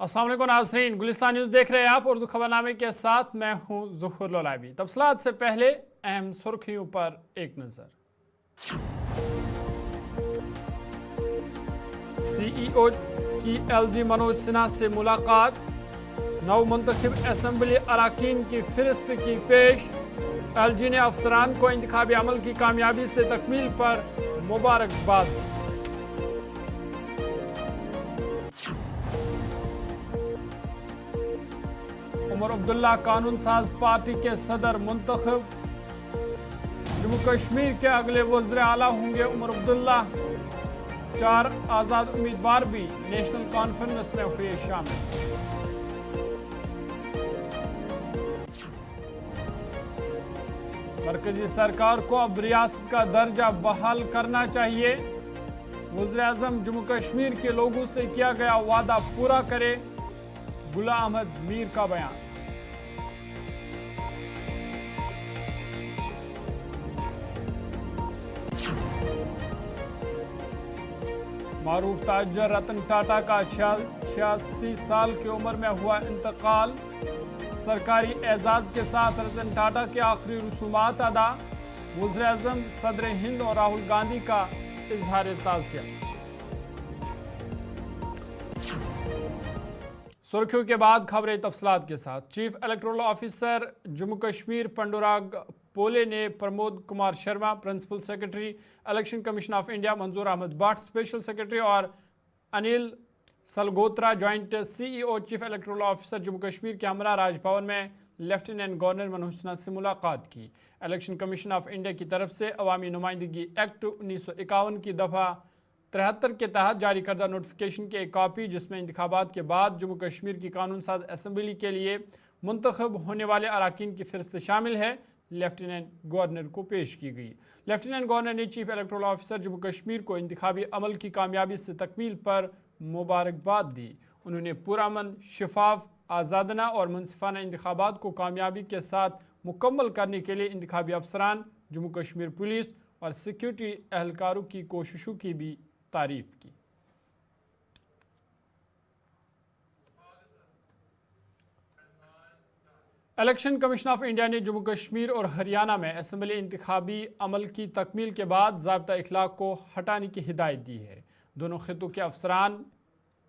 अस्सलाम वालेकुम नाज़रीन, गुलिस्तान न्यूज़ देख रहे हैं आप। उर्दू खबरनामे के साथ मैं हूं ज़ुहूर लोलाबी। तफसीलात से पहले अहम सुर्खियों पर एक नज़र। CEO की LG मनोज सिन्हा से मुलाकात, नव मुंतखब असम्बली अराकीन की फहरिस्त की पेश। LG ने अफसरान को इंतखाबी अमल की कामयाबी से तकमील पर मुबारकबाद। उमर अब्दुल्ला कानून साज पार्टी के सदर मुंतखब, जम्मू कश्मीर के अगले वज़ीर आला होंगे उमर अब्दुल्ला। 4 आज़ाद उम्मीदवार भी नेशनल कॉन्फ्रेंस में हुए शामिल। मरकजी सरकार को अब रियासत का दर्जा बहाल करना चाहिए। वज़ीर आज़म जम्मू कश्मीर के लोगों से किया गया वादा पूरा करे, गुलाम अहमद मीर का बयान। मारूफ ताजर रतन टाटा का 86 साल की उम्र में हुआ इंतकाल। सरकारी एजाज के साथ रतन टाटा के आखिरी रसूमात अदा। वज़ीर आज़म, सदर हिंद और राहुल गांधी का इजहार ताज़ियत। सुर्खियों के बाद खबरें तफसीलात के साथ। Chief electoral officer Jammu Kashmir Pandurang Pole ने Pramod Kumar Sharma, principal secretary election commission of India Manzoor Ahmad Bhat, special secretary, और Anil Salgotra, joint CEO chief electoral officer Jammu Kashmir के हमरा राजभवन में लेफ्टिनेंट गवर्नर मनोज सिन्हा से मुलाकात की। इलेक्शन कमीशन ऑफ इंडिया की तरफ से अवामी नुमाइंदगी एक्ट 1951 की दफ़ा 73 के तहत जारी करदा नोटिफिकेशन की एक कॉपी, जिसमें इंतखाबात के बाद जम्मू कश्मीर की कानून साज असम्बली के लिए मुंतखब होने वाले अराकीन की फहरिस्त शामिल है, लेफ्टिनेंट गवर्नर को पेश की गई। लेफ्टिनेंट गवर्नर ने chief electoral officer Jammu Kashmir को इंतखाबी अमल की कामयाबी से तकमील पर मुबारकबाद दी। उन्होंने पुरअमन, शफाफ, आज़ादना और मुनसिफाना इंतखाबात को कामयाबी के साथ मुकम्मल करने के लिए इंतखाबी अफसरान, जम्मू कश्मीर पुलिस और सिक्योरिटी एहलकारों की कोशिशों की भी तारीफ की। इलेक्शन कमीशन ऑफ इंडिया ने जम्मू कश्मीर और हरियाणा में असम्बली इंतखाबी अमल की तकमील के बाद ज़ाब्ता इखलाक को हटाने की हिदायत दी है। दोनों खितों के अफसरान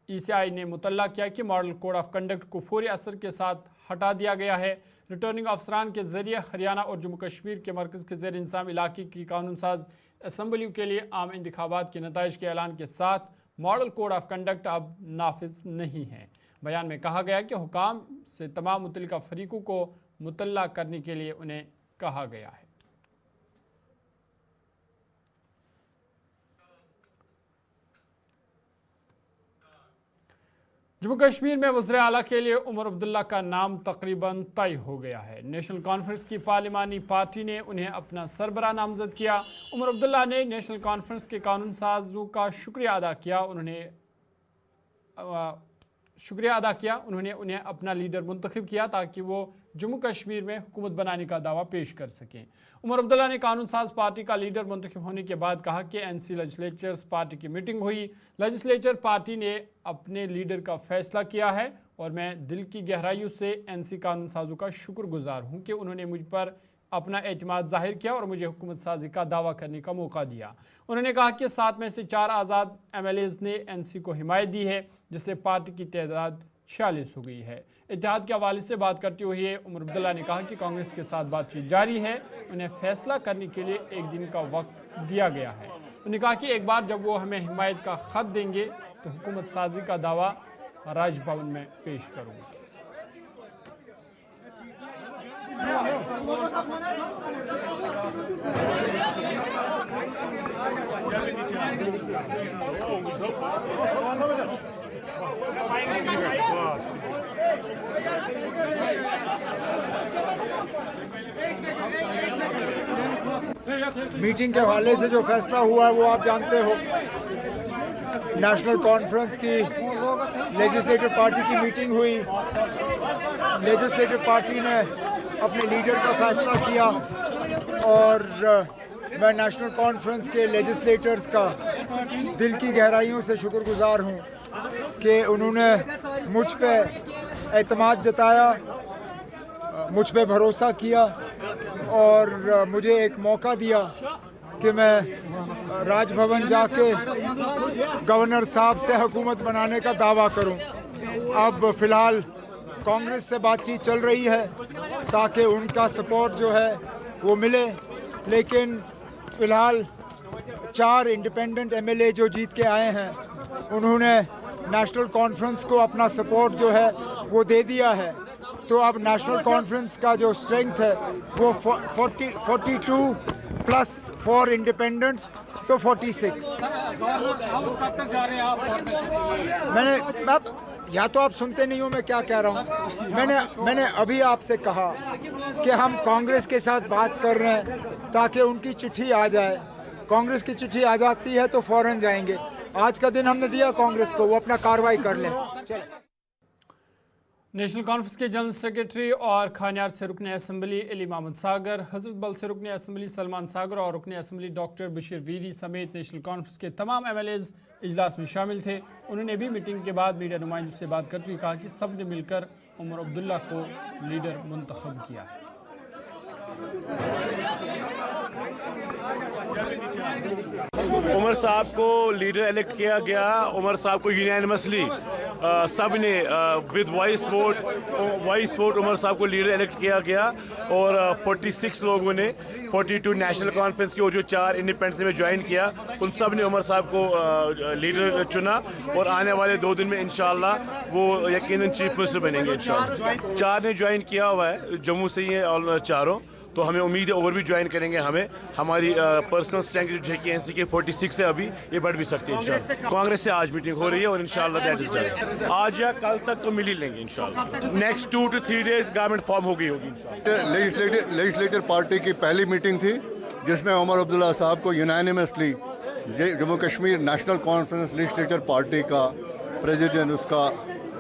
ECI ने मुतल्ला किया कि मॉडल कोड ऑफ कंडक्ट को फौरी असर के साथ हटा दिया गया है। रिटर्निंग अफसरान के जरिए हरियाणा और जम्मू कश्मीर के मरकज़ के ज़ेर इंतज़ाम इलाके की कानून साज असम्बलियों के लिए आम इंतखाबात के नताइज के ऐलान के साथ मॉडल कोड ऑफ कंडक्ट अब नाफिज नहीं है। बयान में कहा गया कि हुकाम से तमाम मुतल्लिका फरीकों को मुतल्ला करने के लिए उन्हें कहा गया है। जम्मू कश्मीर में वज़ीर आला के लिए उमर अब्दुल्ला का नाम तकरीबन तय हो गया है। नेशनल कॉन्फ्रेंस की पार्लिमानी पार्टी ने उन्हें अपना सरबराह नामजद किया। उमर अब्दुल्ला ने नेशनल कॉन्फ्रेंस के कानून साजों का शुक्रिया अदा किया। उन्होंने उन्हें अपना लीडर मुंतखब किया ताकि वो जम्मू कश्मीर में हुकूमत बनाने का दावा पेश कर सकें। उमर अब्दुल्ला ने कानून साज पार्टी का लीडर मुंतखब होने के बाद कहा कि NC लेजिस्लेचर्स पार्टी की मीटिंग हुई। लेजिस्लेचर पार्टी ने अपने लीडर का फैसला किया है और मैं दिल की गहराइयों से NC कानून साजों का शुक्रगुजार हूँ कि उन्होंने मुझ पर अपना एतमाद जाहिर किया और मुझे हुकूमत साजी का दावा करने का मौका दिया। उन्होंने कहा कि 7 में से 4 आज़ाद MLAs ने NC को हिमायत दी है, जिससे पार्टी की तादाद 46 हो गई है। इत्तेहाद के हवाले से बात करते हुए उमर अब्दुल्ला ने कहा कि कांग्रेस के साथ बातचीत जारी है, उन्हें फैसला करने के लिए 1 दिन का वक्त दिया गया है। उन्होंने कहा कि एक बार जब वो हमें हिमायत का ख़त देंगे तो हुकूमत साजी का दावा राजभवन में पेश करूँगा। मीटिंग के हवाले से जो फैसला हुआ है वो आप जानते हो। नेशनल कॉन्फ्रेंस की लेजिस्लेटिव पार्टी की मीटिंग हुई। लेजिस्लेटिव पार्टी ने अपने लीडर का फैसला किया और मैं नेशनल कॉन्फ्रेंस के लेजिस्लेटर्स का दिल की गहराइयों से शुक्रगुजार हूँ। कि उन्होंने मुझ पे एतमाद जताया, मुझ पे भरोसा किया और मुझे एक मौका दिया कि मैं राजभवन जाके गवर्नर साहब से हुकूमत बनाने का दावा करूं। अब फ़िलहाल कांग्रेस से बातचीत चल रही है ताकि उनका सपोर्ट जो है वो मिले, लेकिन फ़िलहाल 4 इंडिपेंडेंट एमएलए जो जीत के आए हैं उन्होंने नेशनल कॉन्फ्रेंस को अपना सपोर्ट जो है वो दे दिया है। तो अब नेशनल कॉन्फ्रेंस का जो स्ट्रेंथ है वो 42 प्लस 4 इंडिपेंडेंट्स, सो 46। मैंने अब या तो आप सुनते नहीं हो मैं क्या कह रहा हूँ। मैंने अभी आपसे कहा कि हम कांग्रेस के साथ बात कर रहे हैं ताकि उनकी चिट्ठी आ जाए। कांग्रेस की चिट्ठी आ जाती है तो फौरन जाएंगे। आज का दिन हमने दिया कांग्रेस को, वो अपना कार्रवाई कर लें। नेशनल कॉन्फ्रेंस के जनरल सेक्रेटरी और खानियार से रुकने असम्बली अली मोहम्मद सागर, हजरत बल से रुकने असम्बली सलमान सागर और रुकने असम्बली डॉक्टर बशीर वीरी समेत नेशनल कॉन्फ्रेंस के तमाम एमएलएज इजलास में शामिल थे। उन्होंने भी मीटिंग के बाद मीडिया नुमाइंदों से बात करते हुए कहा कि सब ने मिलकर उमर अब्दुल्ला को लीडर मुंतखब किया है। उमर साहब को लीडर इलेक्ट किया गया। उमर साहब को यूनानिमसली सब ने विद वॉइस वोट उमर साहब को लीडर इलेक्ट किया गया और 46 लोगों ने 42 नेशनल कॉन्फ्रेंस की और जो 4 इंडिपेंडेंस में ज्वाइन किया उन सब ने उमर साहब को लीडर चुना और आने वाले 2 दिन में इंशाल्लाह वो यकीनन चीफ मिनिस्टर बनेंगे इंशाल्लाह। 4 ने ज्वाइन किया हुआ है, जम्मू से ही है और चारों, तो हमें उम्मीद है और भी ज्वाइन करेंगे। हमारी पर्सनल स्ट्रेंथ जो है कि एनसी के 46 है, अभी ये बढ़ भी सकती है इंशाल्लाह। कांग्रेस से आज मीटिंग हो रही है और इंशाल्लाह दैट इज डन। आज या कल तक तो मिल ही लेंगे इंशाल्लाह। Next 2 to 3 days government form हो गई होगी इंशाल्लाह। लेजिस्लेटिव पार्टी की पहली मीटिंग थी जिसमें उमर अब्दुल्ला साहब को unanimously Jammu Kashmir national conference legislative party का प्रेसिडेंट, उसका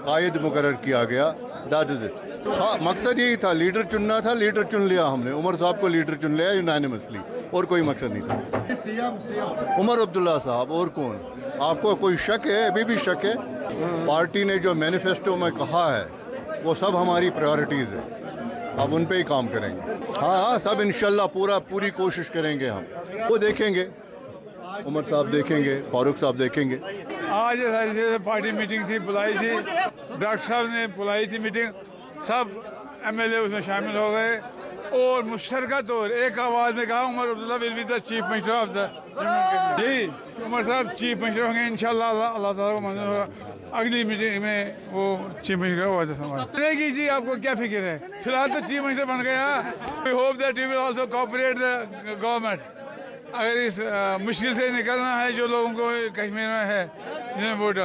कायद मुकर्रर किया गया। That is it. हाँ, मकसद यही था, लीडर चुनना था, लीडर चुन लिया हमने। उमर साहब को लीडर चुन लिया यूनानिमसली, और कोई मकसद नहीं था। उमर अब्दुल्ला साहब, और कौन? आपको कोई शक है? अभी भी शक है? पार्टी ने जो मैनिफेस्टो में कहा है वो सब हमारी प्रायोरिटीज़ है, अब उन पे ही काम करेंगे। हाँ, सब इंशाल्लाह पूरी कोशिश करेंगे। हम वो देखेंगे, उमर साहब देखेंगे, फारूक साहब देखेंगे। आज पार्टी मीटिंग थी, बुलाई थी, डॉक्टर साहब ने बुलाई थी मीटिंग, सब एमएलए उसमें शामिल हो गए और मुश्तरका तौर एक आवाज़ में कहा Omar Abdullah will be the chief minister of the जी। उमर साहब चीफ मिनिस्टर होंगे इंशाल्लाह, अल्लाह ताला को मंजूर होगा। अगली मीटिंग में वो चीफ मिनिस्टर हुआ था। जी, आपको क्या फिक्र है? फिलहाल तो चीफ मिनिस्टर बन गया। We hope that you will also cooperate the government. अगर इस मुश्किल से निकलना है जो लोगों को कश्मीर में है जिन्हें वोट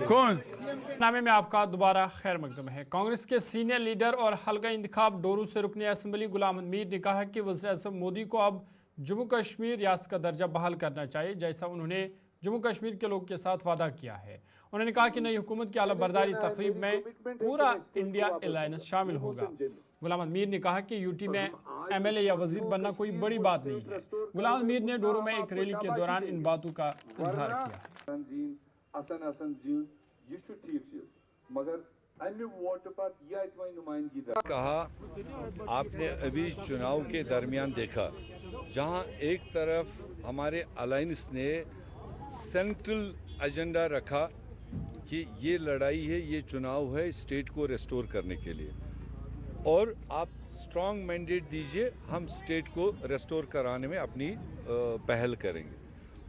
कौन नामे में आपका दोबारा खैर मकदम है। कांग्रेस के सीनियर लीडर और हल्का इंतखाब डोरू से रुकने असम्बली गुलाम मीर ने कहा कि वज़ीर-ए-आज़म मोदी को अब जम्मू कश्मीर रियासत का दर्जा बहाल करना चाहिए, जैसा उन्होंने जम्मू कश्मीर के लोगों के साथ वादा किया है। उन्होंने कहा कि नई हुकूमत की आला बर्दारी तकरीब में पूरा इंडिया अलायंस शामिल होगा। गुलाम मीर ने कहा कि यूटी में एमएलए या वजीर बनना कोई बड़ी बात नहीं है। गुलाम मीर ने डोरू में एक रैली के दौरान इन बातों का इजहार किया। कहा आपने अभी चुनाव के दरमियान देखा जहां एक तरफ हमारे अलायंस ने सेंट्रल एजेंडा रखा कि ये लड़ाई है, ये चुनाव है स्टेट को रेस्टोर करने के लिए, और आप स्ट्रॉन्ग मैंडेट दीजिए, हम स्टेट को रेस्टोर कराने में अपनी पहल करेंगे।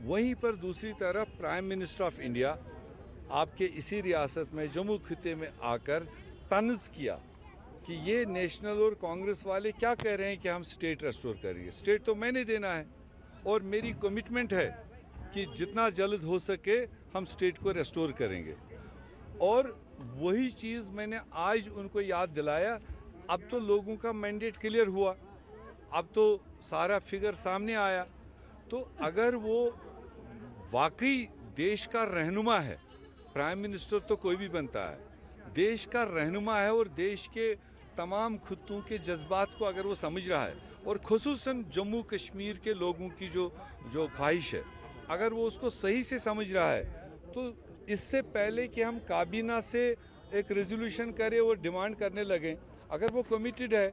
वहीं पर दूसरी तरफ प्राइम मिनिस्टर ऑफ इंडिया आपके इसी रियासत में जम्मू खिते में आकर तंज किया कि ये नेशनल और कांग्रेस वाले क्या कह रहे हैं कि हम स्टेट रेस्टोर करेंगे। स्टेट तो मैंने देना है और मेरी कमिटमेंट है कि जितना जल्द हो सके हम स्टेट को रेस्टोर करेंगे, और वही चीज़ मैंने आज उनको याद दिलाया। अब तो लोगों का मैंडेट क्लियर हुआ, अब तो सारा फिगर सामने आया। तो अगर वो वाकई देश का रहनुमा है, प्राइम मिनिस्टर तो कोई भी बनता है, देश का रहनुमा है और देश के तमाम खित्तों के जज्बात को अगर वो समझ रहा है, और खुसूसन जम्मू कश्मीर के लोगों की जो ख्वाहिश है, अगर वो उसको सही से समझ रहा है, तो इससे पहले कि हम काबीना से एक रेजोल्यूशन करें और डिमांड करने लगें, अगर वो कमिटेड है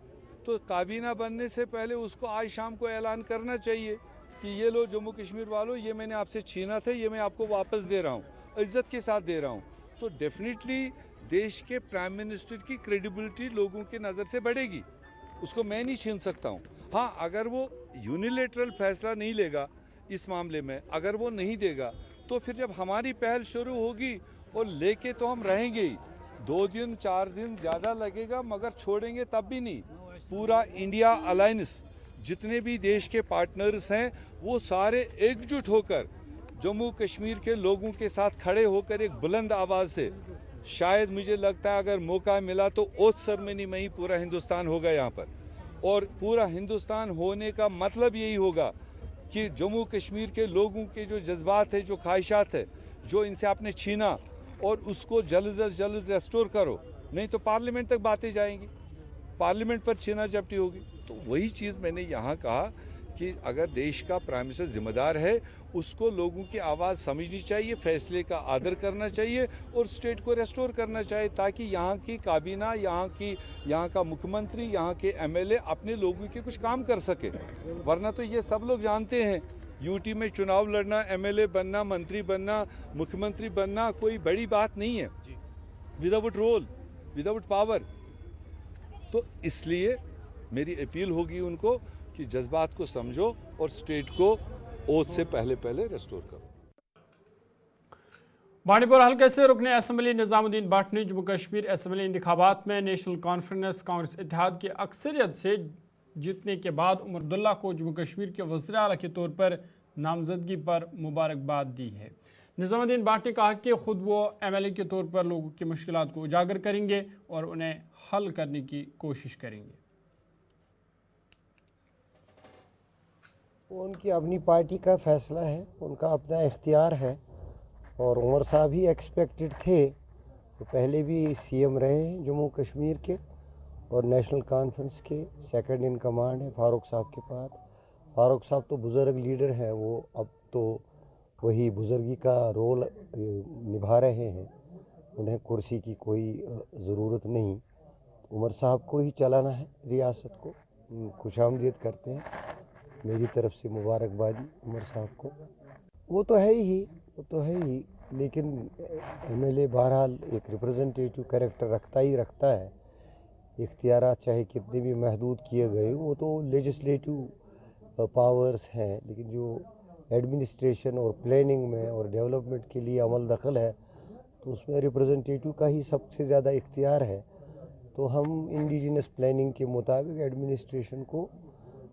तो काबीना बनने से पहले उसको आज शाम को ऐलान करना चाहिए कि ये लो जम्मू कश्मीर वालों, ये मैंने आपसे छीना था, ये मैं आपको वापस दे रहा हूँ, इज्जत के साथ दे रहा हूँ। तो डेफिनेटली देश के प्राइम मिनिस्टर की क्रेडिबिलिटी लोगों की नज़र से बढ़ेगी, उसको मैं नहीं छीन सकता हूँ। हाँ, अगर वो यूनिलेटरल फैसला नहीं लेगा इस मामले में, अगर वो नहीं देगा, तो फिर जब हमारी पहल शुरू होगी और लेके तो हम रहेंगे ही, 2 दिन 4 दिन ज़्यादा लगेगा, मगर छोड़ेंगे तब भी नहीं। पूरा इंडिया अलायंस, जितने भी देश के पार्टनर्स हैं, वो सारे एकजुट होकर जम्मू कश्मीर के लोगों के साथ खड़े होकर एक बुलंद आवाज़ से, शायद मुझे लगता है अगर मौका मिला तो ओथ सेरेमनी में ही पूरा हिंदुस्तान होगा यहाँ पर। और पूरा हिंदुस्तान होने का मतलब यही होगा कि जम्मू कश्मीर के लोगों के जो जज्बात है, जो ख्वाहिशात है, जो इनसे आपने छीना, और उसको जल्द अज जल्द रेस्टोर करो, नहीं तो पार्लियामेंट तक बातें जाएंगी, पार्लियामेंट पर छीना झपटी होगी। तो वही चीज़ मैंने यहाँ कहा कि अगर देश का प्राइम मिनिस्टर जिम्मेदार है, उसको लोगों की आवाज़ समझनी चाहिए, फैसले का आदर करना चाहिए और स्टेट को रेस्टोर करना चाहिए, ताकि यहाँ की काबीना, यहाँ का मुख्यमंत्री, यहाँ के एमएलए अपने लोगों के कुछ काम कर सके। वरना तो ये सब लोग जानते हैं, यूटी में चुनाव लड़ना, एमएलए बनना, मंत्री बनना, मुख्यमंत्री बनना कोई बड़ी बात नहीं है, विदाउट रोल, विदाउट पावर। तो इसलिए मेरी अपील होगी उनको कि जज्बात को समझो और स्टेट को ओथ से पहले रेस्टोर करो। बांडीपुर हल्के से रुकने असम्बली निजामुद्दीन भट्ट ने जम्मू कश्मीर असम्बली इंतखाबात में नेशनल कॉन्फ्रेंस कांग्रेस इत्तेहाद की अक्सरियत से जीतने के बाद उमर अब्दुल्ला को जम्मू कश्मीर के वज़ीर आला के तौर पर नामजदगी पर मुबारकबाद दी है। निजामुद्दीन भट्ट ने कहा कि खुद वो एमएलए के तौर पर लोगों की मुश्किलात को उजागर करेंगे और उन्हें हल करने की कोशिश करेंगे। वो उनकी अपनी पार्टी का फैसला है, उनका अपना इख्तियार है, और उमर साहब ही एक्सपेक्टेड थे, वो पहले भी सीएम रहे हैं जम्मू कश्मीर के और नेशनल कॉन्फ्रेंस के सेकंड इन कमांड है फारूक साहब के पास। फारूक साहब तो बुज़ुर्ग लीडर हैं, वो अब तो वही बुज़ुर्गी का रोल निभा रहे हैं, उन्हें कुर्सी की कोई ज़रूरत नहीं। उमर साहब को ही चलाना है रियासत को, खुशामदीद करते हैं, मेरी तरफ से मुबारकबादी उमर साहब को। वो तो है ही, लेकिन एमएलए बहरहाल एक रिप्रेजेंटेटिव कैरेक्टर रखता है। इख्तियारात चाहे कितने भी महदूद किए गए, वो तो लेजिस्लेटिव पावर्स हैं, लेकिन जो एडमिनिस्ट्रेशन और प्लानिंग में और डेवलपमेंट के लिए अमल दखल है, तो उसमें रिप्रेजेंटेटिव का ही सबसे ज़्यादा इख्तियार है। तो हम इंडिजिनस प्लानिंग के मुताबिक एडमिनिस्ट्रेशन को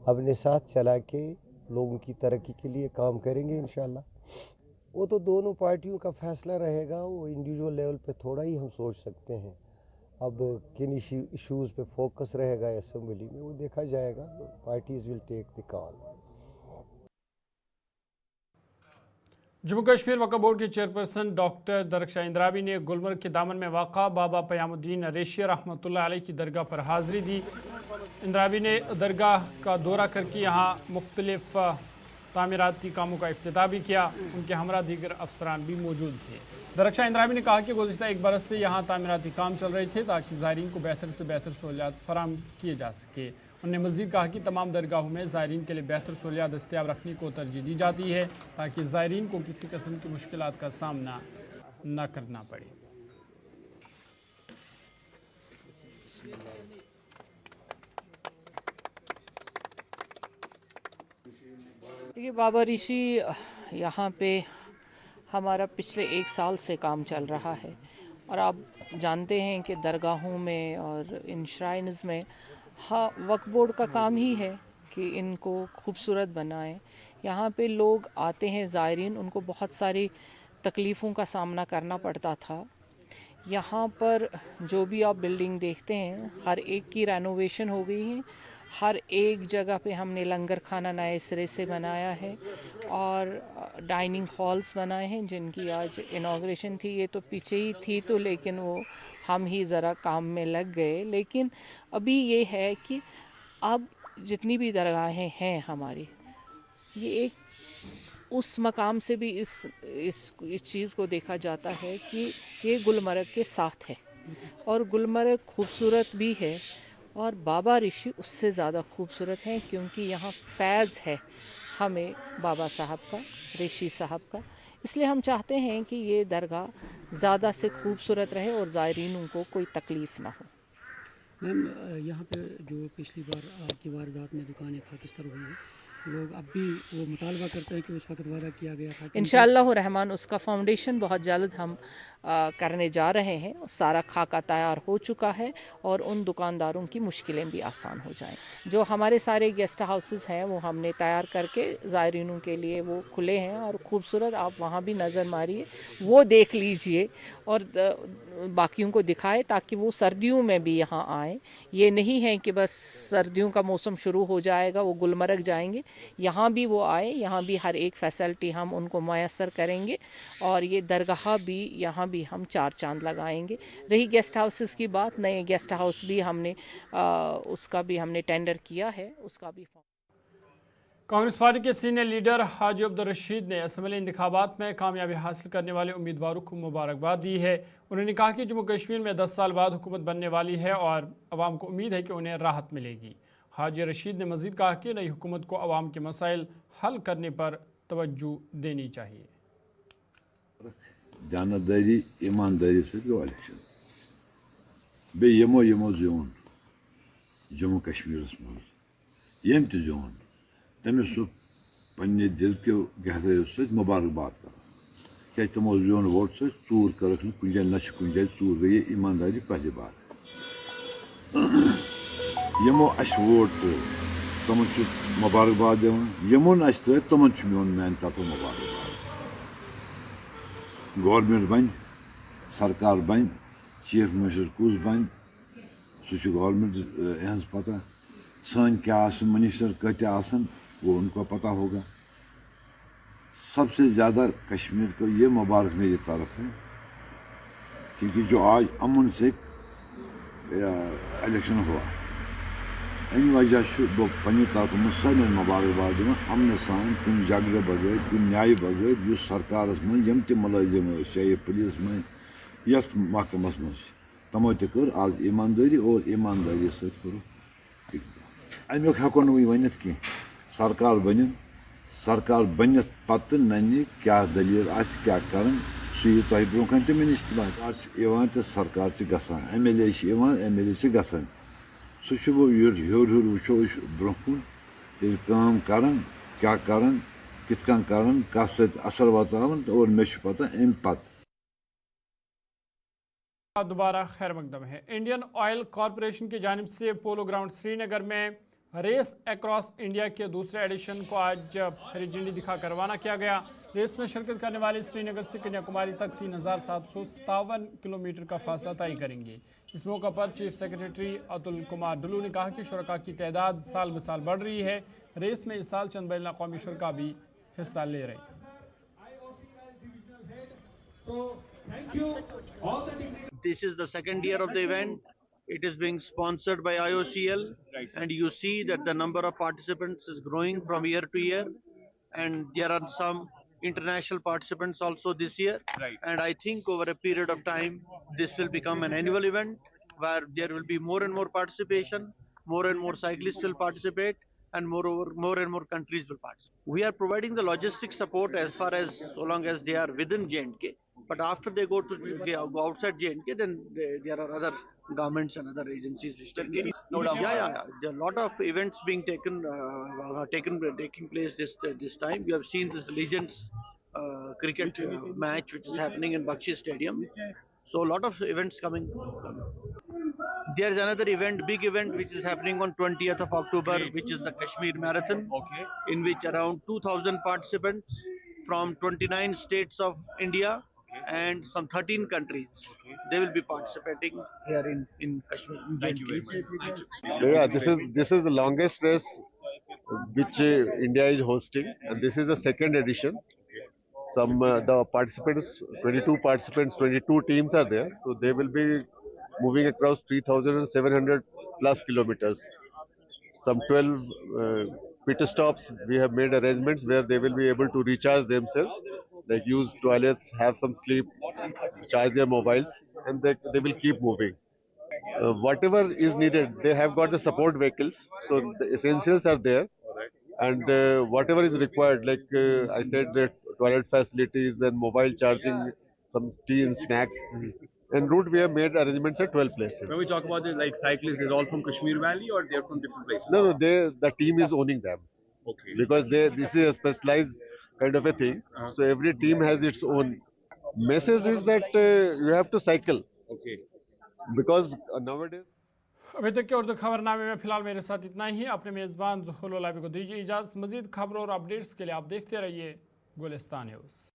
अपने साथ चला के लोगों की तरक्की के लिए काम करेंगे इंशाल्लाह। वो तो दोनों पार्टियों का फैसला रहेगा, वो इंडिविजुअल लेवल पे थोड़ा ही हम सोच सकते हैं। अब किन इश्यूज़ पे फोकस रहेगा असेंबली में, वो देखा जाएगा, parties will take the call. Jammu Kashmir Waqf board के चेयरपर्सन डॉक्टर दरख्शा इंद्राबी ने गुलमर्ग के दामन में वाक़ा बाबा क़यामुद्दीन रेशिया रहमतुल्लाह अलैह की दरगाह पर हाज़िरी दी। इंद्राबी ने दरगाह का दौरा करके यहाँ मुख्तलिफ तामीराती कामों का इफ्तिताह भी किया। उनके हमरा दीगर अफसरान भी मौजूद थे। दरख्शा इंद्राबी ने कहा कि गुज़िश्ता 1 बरस से यहाँ तामीराती काम चल रहे थे ताकि ज़ायरीन को बेहतर से बेहतर सहूलियात फराहम किए जा सके। उन्होंने मज़ीद कहा कि तमाम दरगाहों में ज़ायरीन के लिए बेहतर सहूलियात दस्तियाब रखने को तरजीह दी जाती है ताकि ज़ायरीन को किसी किस्म की मुश्किलात का सामना न करना पड़े। देखिए, बाबा ऋषि यहाँ पे हमारा पिछले 1 साल से काम चल रहा है, और आप जानते हैं कि दरगाहों में और इन श्राइन्स में वक्फ बोर्ड का काम ही है कि इनको खूबसूरत बनाएं। यहाँ पे लोग आते हैं ज़ायरीन, उनको बहुत सारी तकलीफ़ों का सामना करना पड़ता था। यहाँ पर जो भी आप बिल्डिंग देखते हैं, हर एक की रेनोवेशन हो गई है, हर एक जगह पे हमने लंगर खाना नए सिरे से बनाया है और डाइनिंग हॉल्स बनाए हैं जिनकी आज इनॉग्रेशन थी। ये तो पीछे ही थी तो, लेकिन वो हम ही ज़रा काम में लग गए। लेकिन अभी ये है कि अब जितनी भी दरगाहें हैं हमारी, ये एक उस मकाम से भी इस चीज़ को देखा जाता है कि ये गुलमर्ग के साथ है और गुलमर्ग खूबसूरत भी है और बाबा ऋषि उससे ज़्यादा खूबसूरत हैं, क्योंकि यहाँ फैज़ है हमें बाबा साहब का, ऋषि साहब का। इसलिए हम चाहते हैं कि ये दरगाह ज़्यादा से खूबसूरत रहे और ज़ायरीनों को कोई तकलीफ़ ना हो। मैम, यहाँ पे जो पिछली बार आग की वारदात में दुकानें खाकिस्तान हुई हैं, लोग अब भी वो मुतालबा करते हैं कि उस वक्त वादा किया गया था कि इंशाअल्लाह रहमान उसका फाउंडेशन बहुत जल्द हम करने जा रहे हैं। सारा खाका तैयार हो चुका है और उन दुकानदारों की मुश्किलें भी आसान हो जाएं। जो हमारे सारे गेस्ट हाउसेस हैं वो हमने तैयार करके ज़ायरीनों के लिए वो खुले हैं और ख़ूबसूरत, आप वहाँ भी नज़र मारिए, वो देख लीजिए और बाकियों को दिखाए ताकि वो सर्दियों में भी यहाँ आएँ। ये नहीं है कि बस सर्दियों का मौसम शुरू हो जाएगा वो गुलमर्ग जाएंगे, यहाँ भी वो आए, यहाँ भी हर एक फैसिलिटी हम उनको मैसर करेंगे और ये दरगाह भी यहाँ भी हम 4 चांद लगाएंगे। रही गेस्ट हाउसेस की बात, नए गेस्ट हाउस भी हमने उसका भी हमने टेंडर किया है, उसका भी कांग्रेस पार्टी के सीनियर लीडर हाजी अब्दुल रशीद ने असम्बली इंतखाबात में कामयाबी हासिल करने वाले उम्मीदवारों को मुबारकबाद दी है। उन्होंने कहा कि जम्मू कश्मीर में 10 साल बाद हुकूमत बनने वाली है और अवाम को उम्मीद है कि उन्हें राहत मिलेगी। हाजी रशीद ने मज़ीद कहा कि नई हुकूमत को अवाम के मसाइल हल करने पर तवज्जो देनी चाहिए। जानदारी ईमानदारी से गो इलेक्शन बे यमो जोन जम्मू कश्मीर यम त जोन तमिस सह पन्ने दिल के गहराइयों से मुबारकबाद कर क्या तमो जोन वोट से चूर कर कुछ न कुछ चूर गई ईमानदारी पहली बात यमो अस वोट तमन मुबारकबाद दिवान यमो न तमन मोन मान तरफ मुबारकबाद। गवर्नमेंट बन, सरकार बन, चीफ मिनिस्टर कुस बन सह गवर्नमेंट हज पता, सन क्या मिनिस्टर कत वो उनको पता होगा। सबसे ज़्यादा कश्मीर को ये मुबारक मेरी तरफ है क्योंकि जो आज अमन से इलेक्शन हुआ, अमि वजह बह पन्ने तरफ मुस्तकिल मुबारकबाद दिवान अमन सान कुछ झगड़े बगैर कुछ न्याय बगैर उस सरकार मज यम त मुलाजिम चाहे पुलिस में यस महकमस मज तमो त कर आज ईमानदारी और ईमानदारी सर अमुक हेको नी वनित कि सरकार बन, सरकार बनत पत नन्य क्या दलील क्या कर सह तुम ब्रोह कन तमें नश तो सरकार गसान MLA MLA गसान सह वो हर वो ब्रोह कुन काम कर क्या कर कित कर कस असर वातावन और मे पता अम पत। दोबारा खैर मकदम है। इंडियन ऑयल कॉरपोरेशन की जानिब से पोलो ग्राउंड श्रीनगर में रेस अक्रॉस इंडिया के दूसरे एडिशन को आज हरी झंडी दिखाकर रवाना किया गया। रेस में शिरकत करने वाले श्रीनगर से कन्याकुमारी तक 3757 किलोमीटर का फासला तय करेंगे। इस मौके पर चीफ सेक्रेटरी अतुल कुमार डुल्लू ने कहा कि शुरका की तादाद साल ब साल बढ़ रही है। रेस में इस साल चंद बैन अक़वामी शुरका भी हिस्सा ले रहे हैं। This is the second year of the event. It is being sponsored by IOCL, and you see that the number of participants is growing from year to year, and there are some international participants also this year. And I think over a period of time, this will become an annual event where there will be more and more participation, more and more cyclists will participate, and moreover, more and more countries will participate. We are providing the logistic support as far as so long as they are within J&K. But after they go outside J&K, then there are other governments and other agencies which take care. Yeah. There are a lot of events being taking place this time. You have seen this Legends cricket match which is happening in Bakshi Stadium. So a lot of events coming. There is another event, big event, which is happening on 20th of October, which is the Kashmir Marathon, in which around 2,000 participants from 29 states of India and some 13 countries, they will be participating here in Kashmir. Thank you very much. Yeah, this is the longest race which India is hosting, and this is the second edition. The participants, 22 participants, 22 teams are there, so they will be moving across 3,700 plus kilometers. Some 12 pit stops, we have made arrangements where they will be able to recharge themselves, like use toilets, have some sleep, charge their mobiles, and they will keep moving. Whatever is needed, they have got the support vehicles, so the essentials are there, and whatever is required, like I said, toilet facilities and mobile charging, some tea and snacks. En route, we have made arrangements at 12 places. When we talk about this, like cyclists, they're all from Kashmir Valley or they're from different places? No, the team is owning them. Okay. Because this is a specialized kind of a thing. So every team has its own. Message is that you have to cycle. Okay. Because nowadays. अभी तक के उर्दू खबरनामे में फिलहाल मेरे साथ इतना ही। अपने मेज़बान ज़ुहूर लाइव को दीजिए इजाज़त। मज़ीद खबरों और अपडेट्स के लिए आप देखते रहिए गुलिस्तान न्यूज़।